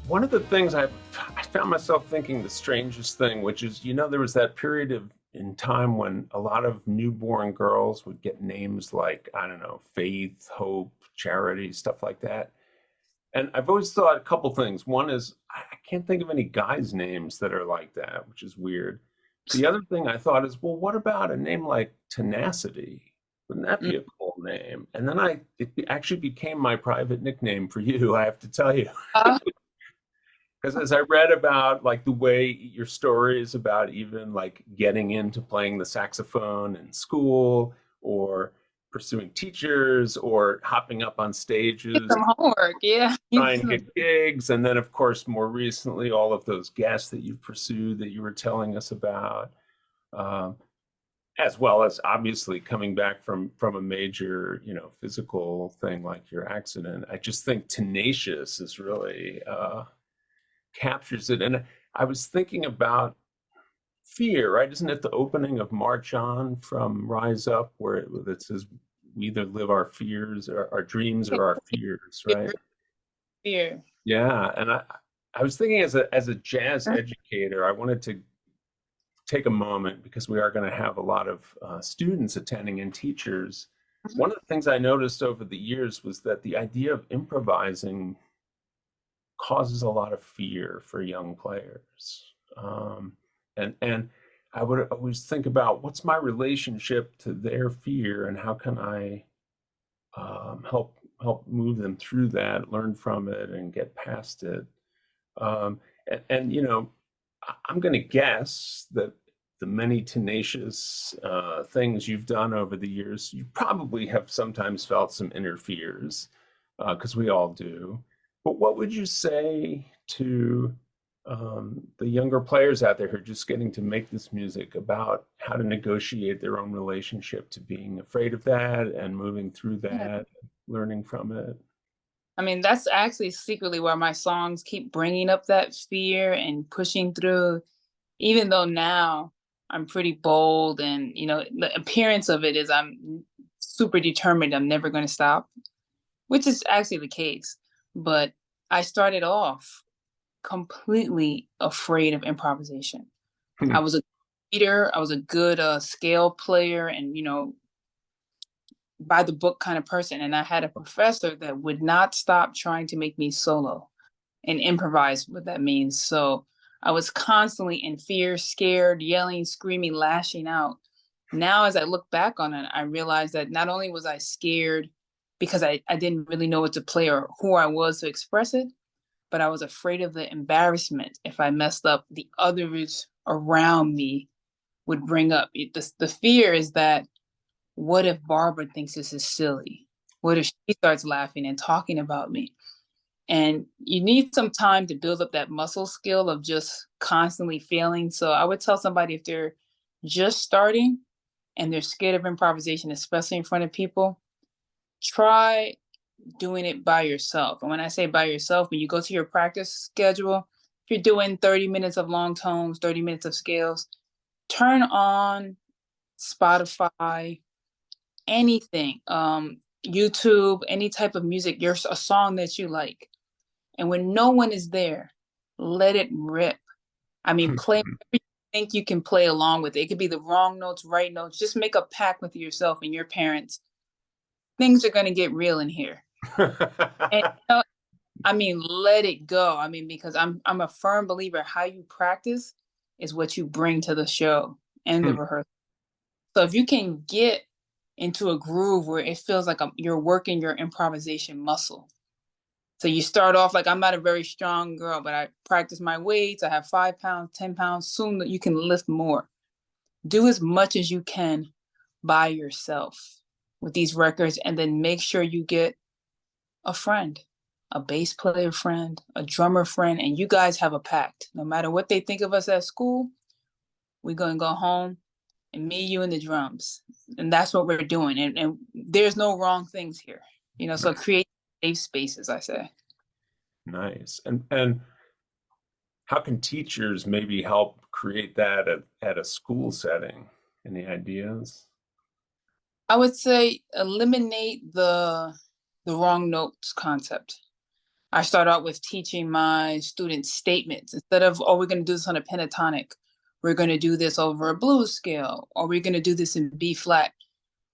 One of the things I found myself thinking the strangest thing, which is, there was that period in time when a lot of newborn girls would get names like, I don't know, Faith, Hope, Charity, stuff like that. And I've always thought a couple things. One is I can't think of any guys' names that are like that, which is weird. The other thing I thought is, well, what about a name like Tenacity? Wouldn't that be a cool name? And then it actually became my private nickname for you, I have to tell you. Uh, Because as I read about like the way your stories about even like getting into playing the saxophone in school or pursuing teachers or hopping up on stages, some homework, yeah. try and get gigs, and then of course more recently all of those guests that you've pursued that you were telling us about, um, as well as obviously coming back from a major physical thing like your accident. I just think tenacious is really captures it. And I was thinking about fear, right? Isn't it the opening of March On from Rise Up, where it says we either live our fears or our dreams or our fears, right? Fear. Yeah. And I was thinking as a jazz educator, I wanted to take a moment because we are going to have a lot of students attending and teachers. One of the things I noticed over the years was that the idea of improvising causes a lot of fear for young players. And I would always think about what's my relationship to their fear and how can I help move them through that, learn from it, and get past it. And I'm going to guess that the many tenacious things you've done over the years, you probably have sometimes felt some inner fears, because we all do. But what would you say to the younger players out there who are just getting to make this music about how to negotiate their own relationship to being afraid of that and moving through Yeah. that, learning from it? I mean, that's actually secretly where my songs keep bringing up that fear and pushing through, even though now I'm pretty bold and, the appearance of it is I'm super determined. I'm never going to stop, which is actually the case. But I started off completely afraid of improvisation. I was a leader, I was a good scale player and, by the book kind of person. And I had a professor that would not stop trying to make me solo and improvise what that means. So I was constantly in fear, scared, yelling, screaming, lashing out. Now, as I look back on it, I realized that not only was I scared because I didn't really know what to play or who I was to express it, but I was afraid of the embarrassment. If I messed up, the others around me would bring up. The fear is that what if Barbara thinks this is silly? What if she starts laughing and talking about me? And you need some time to build up that muscle skill of just constantly failing. So I would tell somebody if they're just starting and they're scared of improvisation, especially in front of people, try doing it by yourself. And when I say by yourself, when you go to your practice schedule, if you're doing 30 minutes of long tones, 30 minutes of scales, turn on Spotify, anything, YouTube, any type of music, a song that you like. And when no one is there, let it rip. I mean, play whatever you think you can play along with it. It could be the wrong notes, right notes. Just make a pact with yourself and your parents. Things are going to get real in here. And I mean, let it go. I mean, because I'm a firm believer how you practice is what you bring to the show and the rehearsal. So if you can get into a groove where it feels like you're working your improvisation muscle. So you start off like, I'm not a very strong girl, but I practice my weights. I have 5 pounds, 10 pounds. Soon you can lift more. Do as much as you can by yourself with these records, and then make sure you get a friend, a bass player friend, a drummer friend, and you guys have a pact. No matter what they think of us at school, we're going to go home and me, you, and the drums. And that's what we're doing. And there's no wrong things here, so create safe spaces, I say. Nice. And how can teachers maybe help create that at a school setting? Any ideas? I would say eliminate the wrong notes concept. I start out with teaching my students statements. Instead of, oh, we're going to do this on a pentatonic, we're going to do this over a blues scale, or we're going to do this in B flat.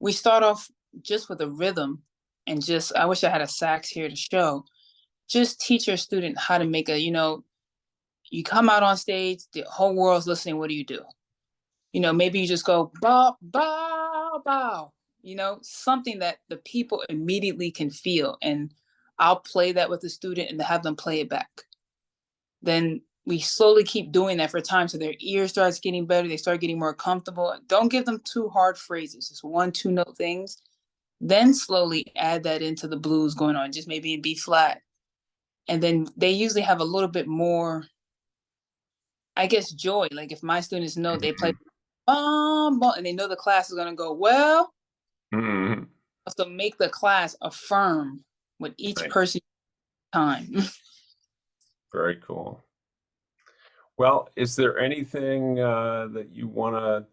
We start off just with a rhythm, and just, I wish I had a sax here to show. Just teach your student how to make a, you come out on stage, the whole world's listening. What do? Maybe you just go, bow, bow, bow, something that the people immediately can feel. And I'll play that with the student and have them play it back. Then we slowly keep doing that for time. So their ear starts getting better. They start getting more comfortable. Don't give them too hard phrases, just 1-2 note things. Then slowly add that into the blues going on, just maybe in B flat. And then they usually have a little bit more, I guess, joy. Like if my students know they play bum, bum, and they know the class is going to go well, so make the class affirm with each person's time. Very cool. Well, is there anything that you want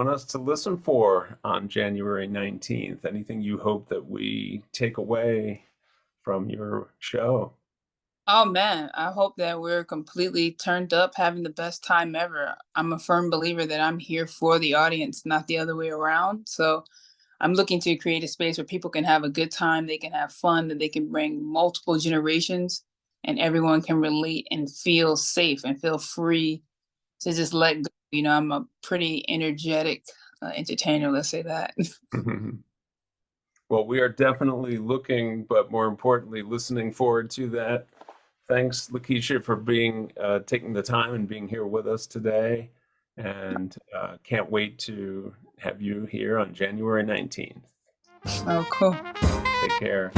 us to listen for on January 19th? Anything you hope that we take away from your show? Oh man, I hope that we're completely turned up, having the best time ever. I'm a firm believer that I'm here for the audience, not the other way around. So I'm looking to create a space where people can have a good time, they can have fun, that they can bring multiple generations, and everyone can relate and feel safe and feel free to just let go. I'm a pretty energetic entertainer, let's say that. Well, we are definitely looking, but more importantly, listening forward to that. Thanks, Lakecia, for taking the time and being here with us today. And can't wait to have you here on January 19th. Oh, cool. Take care.